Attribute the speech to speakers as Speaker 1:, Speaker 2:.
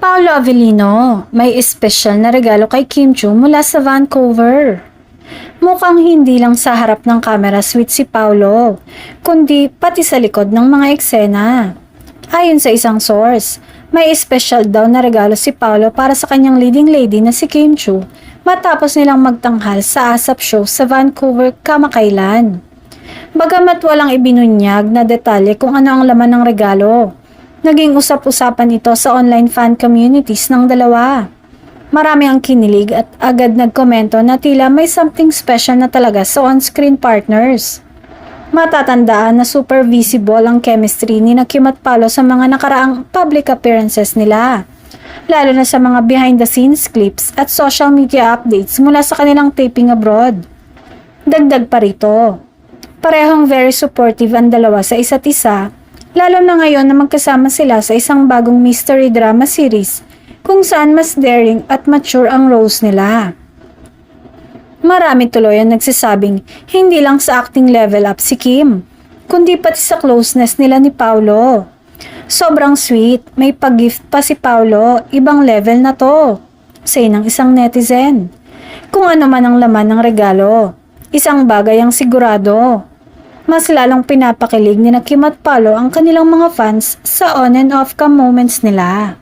Speaker 1: Paolo Avellino, may espesyal na regalo kay Kim Chiu mula sa Vancouver. Mukhang hindi lang sa harap ng camera sweet si Paolo, kundi pati sa likod ng mga eksena. Ayon sa isang source, may espesyal daw na regalo si Paolo para sa kanyang leading lady na si Kim Chiu matapos nilang magtanghal sa ASAP show sa Vancouver kamakailan. Bagamat walang ibinunyag na detalye kung ano ang laman ng regalo, naging usap-usapan ito sa online fan communities ng dalawa. Marami ang kinilig at agad nagkomento na tila may something special na talaga sa on-screen partners. Matatandaan na super visible ang chemistry ni Kim at Paolo sa mga nakaraang public appearances nila, lalo na sa mga behind-the-scenes clips at social media updates mula sa kanilang taping abroad. Dagdag pa rito, parehong very supportive ang dalawa sa isa't isa, lalo na ngayon na magkasama sila sa isang bagong mystery drama series kung saan mas daring at mature ang roles nila. Marami tuloy ang nagsasabing hindi lang sa acting level up si Kim, kundi pati sa closeness nila ni Paolo. Sobrang sweet, may pag-gift pa si Paolo, ibang level na to, say ng isang netizen. Kung ano man ang laman ng regalo, isang bagay ang sigurado. Mas lalong pinapakilig ni Kim at Paolo ang kanilang mga fans sa on and off cam moments nila.